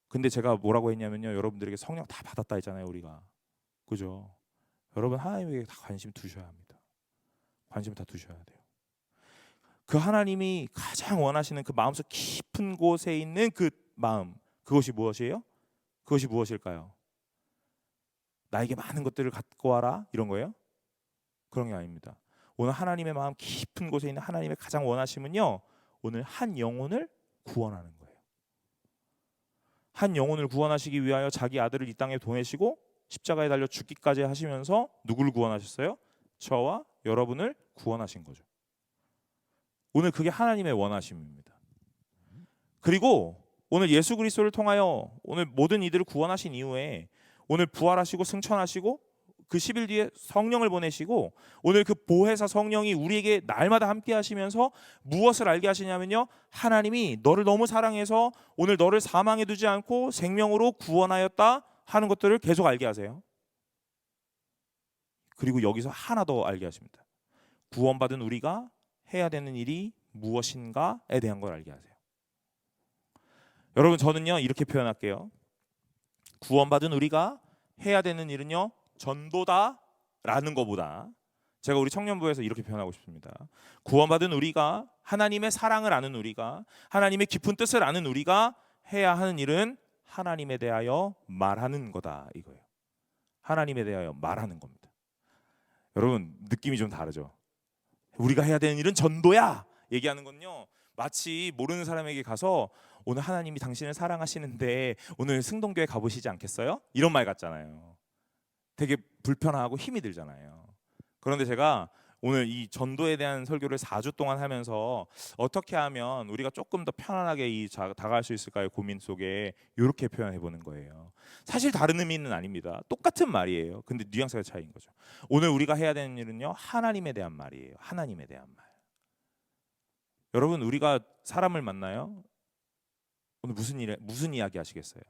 근데 제가 뭐라고 했냐면요. 여러분들에게 성령 다 받았다 했잖아요. 우리가. 그죠? 여러분 하나님에게 다 관심 두셔야 합니다. 관심 다 두셔야 돼요. 그 하나님이 가장 원하시는 그 마음속 깊은 곳에 있는 그 마음, 그것이 무엇이에요? 그것이 무엇일까요? 나에게 많은 것들을 갖고 와라 이런 거예요? 그런 게 아닙니다. 오늘 하나님의 마음 깊은 곳에 있는 하나님의 가장 원하심은요. 오늘 한 영혼을 구원하는 거예요. 한 영혼을 구원하시기 위하여 자기 아들을 이 땅에 보내시고 십자가에 달려 죽기까지 하시면서 누구를 구원하셨어요? 저와 여러분을 구원하신 거죠. 오늘 그게 하나님의 원하심입니다. 그리고 오늘 예수 그리스도를 통하여 오늘 모든 이들을 구원하신 이후에 오늘 부활하시고 승천하시고 그 10일 뒤에 성령을 보내시고 오늘 그 보혜사 성령이 우리에게 날마다 함께 하시면서 무엇을 알게 하시냐면요. 하나님이 너를 너무 사랑해서 오늘 너를 사망에 두지 않고 생명으로 구원하였다 하는 것들을 계속 알게 하세요. 그리고 여기서 하나 더 알게 하십니다. 구원받은 우리가 해야 되는 일이 무엇인가에 대한 걸 알게 하세요. 여러분 저는요 이렇게 표현할게요. 구원받은 우리가 해야 되는 일은요 전도다라는 것보다 제가 우리 청년부에서 이렇게 표현하고 싶습니다. 구원받은 우리가 하나님의 사랑을 아는 우리가 하나님의 깊은 뜻을 아는 우리가 해야 하는 일은 하나님에 대하여 말하는 거다 이거예요. 하나님에 대하여 말하는 겁니다. 여러분 느낌이 좀 다르죠. 우리가 해야 되는 일은 전도야 얘기하는 건요 마치 모르는 사람에게 가서 오늘 하나님이 당신을 사랑하시는데 오늘 승동교회 가보시지 않겠어요? 이런 말 같잖아요. 되게 불편하고 힘이 들잖아요. 그런데 제가 오늘 이 전도에 대한 설교를 4주 동안 하면서 어떻게 하면 우리가 조금 더 편안하게 다가갈 수 있을까요? 고민 속에 이렇게 표현해 보는 거예요. 사실 다른 의미는 아닙니다. 똑같은 말이에요. 근데 뉘앙스가 차이인 거죠. 오늘 우리가 해야 되는 일은요 하나님에 대한 말이에요. 하나님에 대한 말. 여러분 우리가 사람을 만나요. 오늘 무슨 이야기 하시겠어요?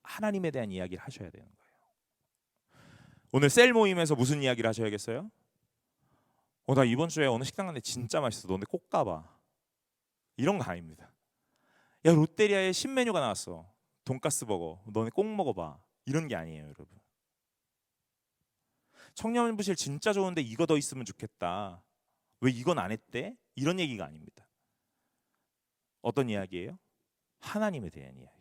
하나님에 대한 이야기를 하셔야 되는 거예요. 오늘 셀 모임에서 무슨 이야기를 하셔야겠어요? 나 이번 주에 어느 식당 갔는데 진짜 맛있어. 너네 꼭 가봐. 이런 거 아닙니다. 야 롯데리아에 신메뉴가 나왔어. 돈가스 버거. 너네 꼭 먹어봐. 이런 게 아니에요, 여러분. 청년부실 진짜 좋은데 이거 더 있으면 좋겠다. 왜 이건 안 했대? 이런 얘기가 아닙니다. 어떤 이야기예요? 하나님에 대한 이야기예요.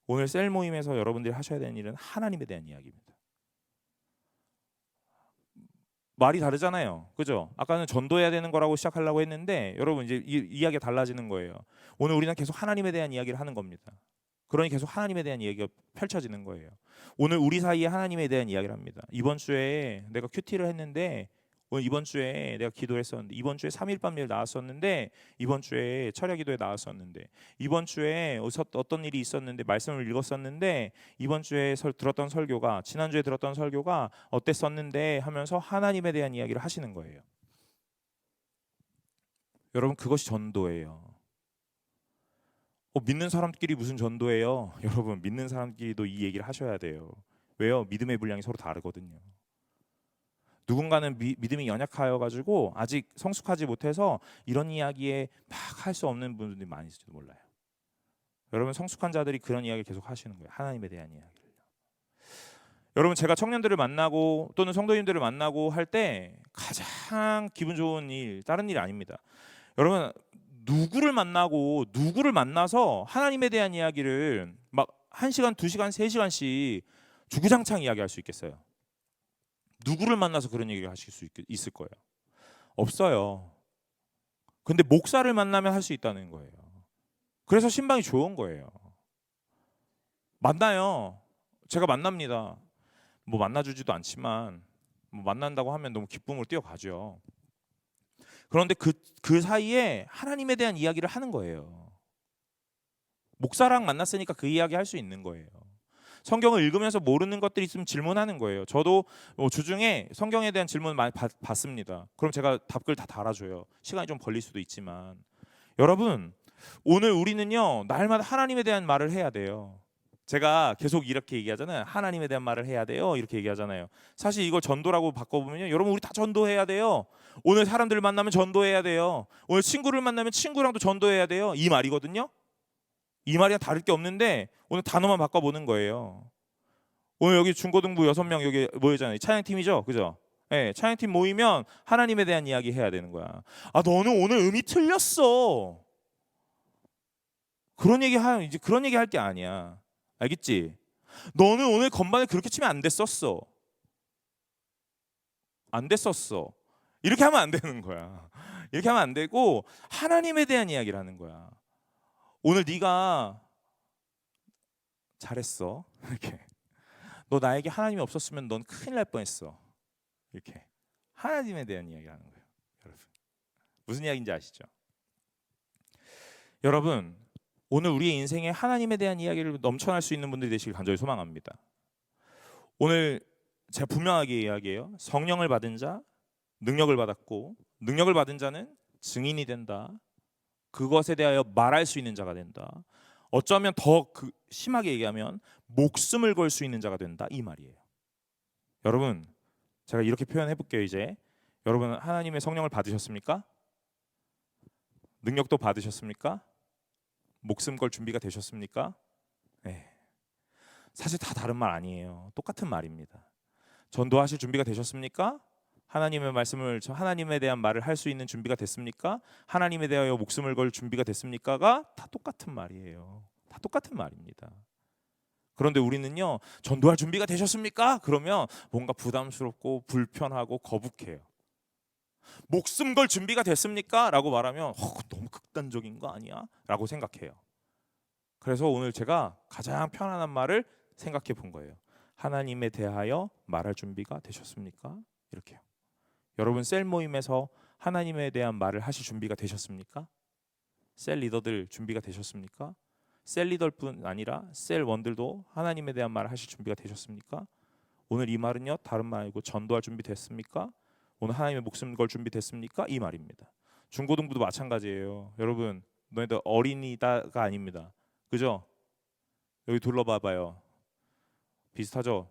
오늘 셀 모임에서 여러분들이 하셔야 되는 일은 하나님에 대한 이야기입니다. 말이 다르잖아요. 그죠? 아까는 전도해야 되는 거라고 시작하려고 했는데 여러분 이제 이야기가 달라지는 거예요. 오늘 우리는 계속 하나님에 대한 이야기를 하는 겁니다. 그러니 계속 하나님에 대한 이야기가 펼쳐지는 거예요. 오늘 우리 사이에 하나님에 대한 이야기를 합니다. 이번 주에 내가 큐티를 했는데 오늘 이번 주에 내가 기도를 했었는데 이번 주에 3일 밤일 나왔었는데 이번 주에 철야 기도에 나왔었는데 이번 주에 어떤 일이 있었는데 말씀을 읽었었는데 이번 주에 들었던 설교가 지난주에 들었던 설교가 어땠었는데 하면서 하나님에 대한 이야기를 하시는 거예요. 여러분 그것이 전도예요. 믿는 사람끼리 무슨 전도예요? 여러분 믿는 사람끼리도 이 얘기를 하셔야 돼요. 왜요? 믿음의 분량이 서로 다르거든요. 누군가는 믿음이 연약하여 가지고 아직 성숙하지 못해서 이런 이야기에 막 할 수 없는 분들이 많이 있을지도 몰라요. 여러분 성숙한 자들이 그런 이야기를 계속 하시는 거예요. 하나님에 대한 이야기를. 여러분 제가 청년들을 만나고 또는 성도님들을 만나고 할 때 가장 기분 좋은 일 다른 일이 아닙니다. 여러분 누구를 만나고 누구를 만나서 하나님에 대한 이야기를 막 1시간, 2시간, 3시간씩 주구장창 이야기할 수 있겠어요? 누구를 만나서 그런 얘기를 하실 수 있을 거예요? 없어요. 근데 목사를 만나면 할 수 있다는 거예요. 그래서 신방이 좋은 거예요. 만나요. 제가 만납니다. 뭐 만나주지도 않지만 뭐 만난다고 하면 너무 기쁨으로 뛰어가죠. 그런데 그 사이에 하나님에 대한 이야기를 하는 거예요. 목사랑 만났으니까 그 이야기 할 수 있는 거예요. 성경을 읽으면서 모르는 것들이 있으면 질문하는 거예요. 저도 주중에 성경에 대한 질문 많이 받습니다. 그럼 제가 답글 다 달아줘요. 시간이 좀 걸릴 수도 있지만 여러분 오늘 우리는요 날마다 하나님에 대한 말을 해야 돼요. 제가 계속 이렇게 얘기하잖아요. 하나님에 대한 말을 해야 돼요. 이렇게 얘기하잖아요. 사실 이걸 전도라고 바꿔보면요. 여러분 우리 다 전도해야 돼요. 오늘 사람들을 만나면 전도해야 돼요. 오늘 친구를 만나면 친구랑도 전도해야 돼요. 이 말이거든요. 이 말이랑 다를 게 없는데 오늘 단어만 바꿔보는 거예요. 오늘 여기 중고등부 6명 여기 모이잖아요. 찬양팀이죠. 그죠? 네, 찬양팀 모이면 하나님에 대한 이야기 해야 되는 거야. 아 너는 오늘 음이 틀렸어. 그런 얘기 할 게 아니야. 알겠지? 너는 오늘 건반을 그렇게 치면 안 됐었어. 안 됐었어. 이렇게 하면 안 되는 거야. 이렇게 하면 안 되고 하나님에 대한 이야기를 하는 거야. 오늘 네가 잘했어. 이렇게. 너 나에게 하나님이 없었으면 넌 큰일 날 뻔했어. 이렇게. 하나님에 대한 이야기를 하는 거예요. 여러분. 무슨 이야기인지 아시죠? 여러분 오늘 우리의 인생에 하나님에 대한 이야기를 넘쳐날 수 있는 분들이 되시길 간절히 소망합니다. 오늘 제가 분명하게 이야기해요. 성령을 받은 자, 능력을 받았고 능력을 받은 자는 증인이 된다. 그것에 대하여 말할 수 있는 자가 된다. 어쩌면 더 심하게 얘기하면 목숨을 걸 수 있는 자가 된다. 이 말이에요. 여러분 제가 이렇게 표현해 볼게요. 이제 여러분 하나님의 성령을 받으셨습니까? 능력도 받으셨습니까? 목숨 걸 준비가 되셨습니까? 네. 사실 다 다른 말 아니에요. 똑같은 말입니다. 전도하실 준비가 되셨습니까? 하나님의 말씀을 하나님에 대한 말을 할 수 있는 준비가 됐습니까? 하나님에 대하여 목숨을 걸 준비가 됐습니까가 다 똑같은 말이에요. 다 똑같은 말입니다. 그런데 우리는요 전도할 준비가 되셨습니까? 그러면 뭔가 부담스럽고 불편하고 거북해요. 목숨 걸 준비가 됐습니까? 라고 말하면 너무 극단적인 거 아니야? 라고 생각해요. 그래서 오늘 제가 가장 편안한 말을 생각해 본 거예요. 하나님에 대하여 말할 준비가 되셨습니까? 이렇게요. 여러분 셀 모임에서 하나님에 대한 말을 하실 준비가 되셨습니까? 셀 리더들 준비가 되셨습니까? 셀 리더뿐 아니라 셀 원들도 하나님에 대한 말을 하실 준비가 되셨습니까? 오늘 이 말은요 다른 말 아니고 전도할 준비 됐습니까? 오늘 하나님의 목숨 걸 준비 됐습니까? 이 말입니다. 중고등부도 마찬가지예요. 여러분 너희들 어린이다가 아닙니다. 그죠? 여기 둘러봐봐요. 비슷하죠?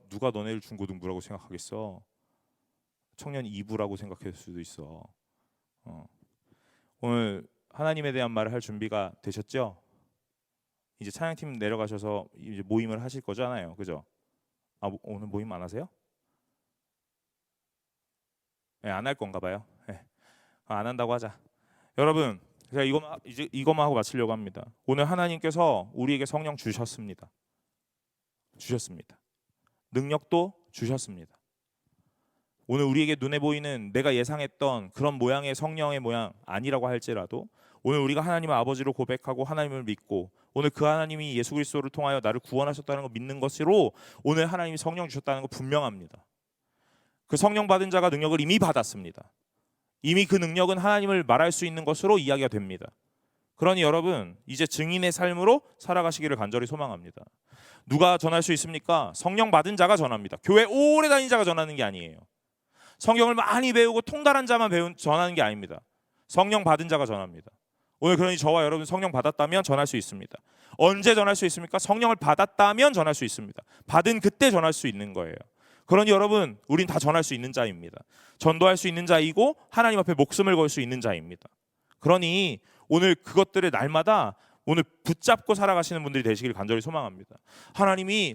누가 너네를 중고등부라고 생각하겠어? 청년 2부라고 생각할 수도 있어. 오늘 하나님에 대한 말을 할 준비가 되셨죠? 이제 찬양팀 내려가셔서 이제 모임을 하실 거잖아요. 그죠? 오늘 모임 안 하세요? 네, 안 할 건가 봐요. 네. 안 한다고 하자. 여러분, 제가 이것만 하고 마치려고 합니다. 오늘 하나님께서 우리에게 성령 주셨습니다. 능력도 주셨습니다. 오늘 우리에게 눈에 보이는 내가 예상했던 그런 모양의 성령의 모양 아니라고 할지라도 오늘 우리가 하나님을 아버지로 고백하고 하나님을 믿고 오늘 그 하나님이 예수 그리스도를 통하여 나를 구원하셨다는 걸 믿는 것으로 오늘 하나님이 성령 주셨다는 거 분명합니다. 그 성령 받은 자가 능력을 이미 받았습니다. 이미 그 능력은 하나님을 말할 수 있는 것으로 이야기가 됩니다. 그러니 여러분 이제 증인의 삶으로 살아가시기를 간절히 소망합니다. 누가 전할 수 있습니까? 성령 받은 자가 전합니다. 교회 오래 다닌 자가 전하는 게 아니에요. 성경을 많이 배우고 통달한 자만 전하는 게 아닙니다. 성령 받은 자가 전합니다. 오늘 그러니 저와 여러분 성령 받았다면 전할 수 있습니다. 언제 전할 수 있습니까? 성령을 받았다면 전할 수 있습니다. 받은 그때 전할 수 있는 거예요. 그러니 여러분, 우린 다 전할 수 있는 자입니다. 전도할 수 있는 자이고 하나님 앞에 목숨을 걸 수 있는 자입니다. 그러니 오늘 그것들을 날마다 오늘 붙잡고 살아가시는 분들이 되시길 간절히 소망합니다. 하나님이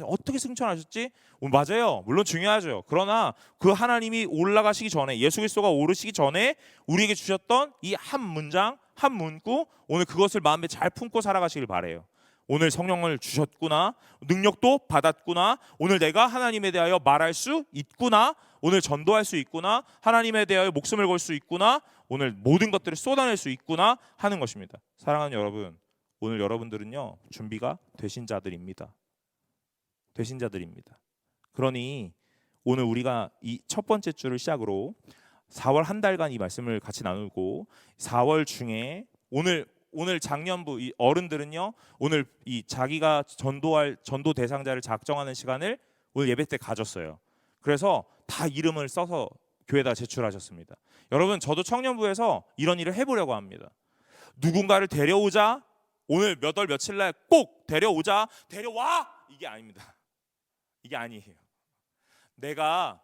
어떻게 승천하셨지? 맞아요. 물론 중요하죠. 그러나 그 하나님이 올라가시기 전에, 예수 그리스도가 오르시기 전에 우리에게 주셨던 이 한 문장, 한 문구, 오늘 그것을 마음에 잘 품고 살아가시길 바래요. 오늘 성령을 주셨구나, 능력도 받았구나, 오늘 내가 하나님에 대하여 말할 수 있구나, 오늘 전도할 수 있구나, 하나님에 대하여 목숨을 걸 수 있구나, 오늘 모든 것들을 쏟아낼 수 있구나 하는 것입니다. 사랑하는 여러분, 오늘 여러분들은요 준비가 되신 자들입니다. 되신 자들입니다. 그러니 오늘 우리가 이 첫 번째 주를 시작으로 4월 한 달간 이 말씀을 같이 나누고 4월 중에 오늘 작년부 이 어른들은요 오늘 이 자기가 전도할 전도 대상자를 작정하는 시간을 오늘 예배 때 가졌어요. 그래서 다 이름을 써서 교회에다 제출하셨습니다. 여러분, 저도 청년부에서 이런 일을 해보려고 합니다. 누군가를 데려오자, 오늘 몇 월 며칠 날 꼭 데려오자, 데려와, 이게 아닙니다. 이게 아니에요. 내가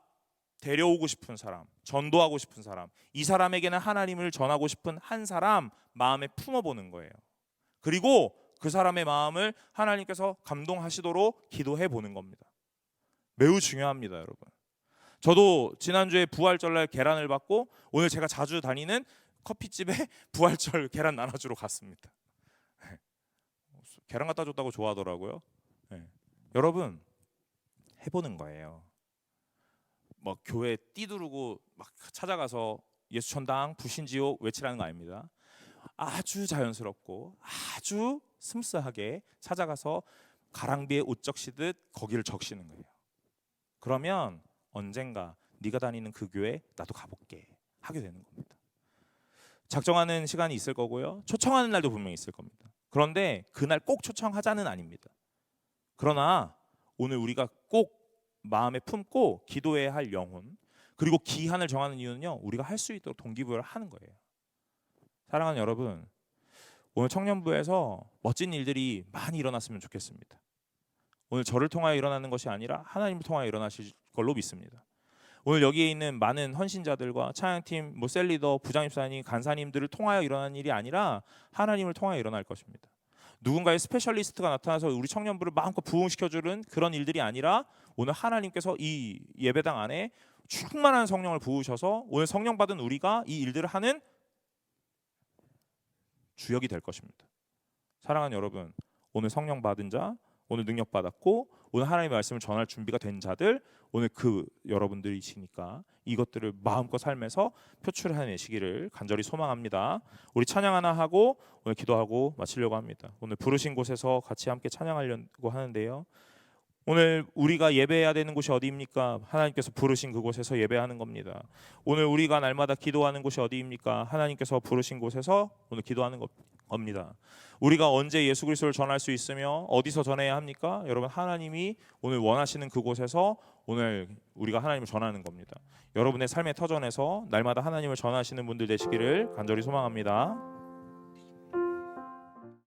데려오고 싶은 사람, 전도하고 싶은 사람, 이 사람에게는 하나님을 전하고 싶은 한 사람 마음에 품어보는 거예요. 그리고 그 사람의 마음을 하나님께서 감동하시도록 기도해 보는 겁니다. 매우 중요합니다, 여러분. 저도 지난주에 부활절날 계란을 받고 오늘 제가 자주 다니는 커피집에 부활절 계란 나눠주러 갔습니다. 계란 갖다 줬다고 좋아하더라고요. 여러분, 해보는 거예요. 뭐 교회 띠두르고 막 찾아가서 예수 천당 불신지옥 외치라는 거 아닙니다. 아주 자연스럽고 아주 스무스하게 찾아가서 가랑비에 옷 적시듯 거기를 적시는 거예요. 그러면 언젠가 네가 다니는 그 교회 나도 가볼게 하게 되는 겁니다. 작정하는 시간이 있을 거고요. 초청하는 날도 분명히 있을 겁니다. 그런데 그날 꼭 초청하자는 아닙니다. 그러나 오늘 우리가 꼭 마음에 품고 기도해야 할 영혼, 그리고 기한을 정하는 이유는요, 우리가 할 수 있도록 동기부여를 하는 거예요. 사랑하는 여러분, 오늘 청년부에서 멋진 일들이 많이 일어났으면 좋겠습니다. 오늘 저를 통하여 일어나는 것이 아니라 하나님을 통하여 일어나실 걸로 믿습니다. 오늘 여기에 있는 많은 헌신자들과 찬양팀, 셀리더, 부장입사님, 간사님들을 통하여 일어나는 일이 아니라 하나님을 통하여 일어날 것입니다. 누군가의 스페셜리스트가 나타나서 우리 청년부를 마음껏 부흥시켜주는 그런 일들이 아니라 오늘 하나님께서 이 예배당 안에 충만한 성령을 부으셔서 오늘 성령 받은 우리가 이 일들을 하는 주역이 될 것입니다. 사랑하는 여러분, 오늘 성령 받은 자, 오늘 능력 받았고 오늘 하나님의 말씀을 전할 준비가 된 자들, 오늘 그 여러분들이시니까 이것들을 마음껏 삶에서 표출해내시기를 간절히 소망합니다. 우리 찬양 하나 하고 오늘 기도하고 마치려고 합니다. 오늘 부르신 곳에서 같이 함께 찬양하려고 하는데요, 오늘 우리가 예배해야 되는 곳이 어디입니까? 하나님께서 부르신 그곳에서 예배하는 겁니다. 오늘 우리가 날마다 기도하는 곳이 어디입니까? 하나님께서 부르신 곳에서 오늘 기도하는 겁니다. 우리가 언제 예수 그리스도를 전할 수 있으며 어디서 전해야 합니까? 여러분, 하나님이 오늘 원하시는 그곳에서 오늘 우리가 하나님을 전하는 겁니다. 여러분의 삶의 터전에서 날마다 하나님을 전하시는 분들 되시기를 간절히 소망합니다.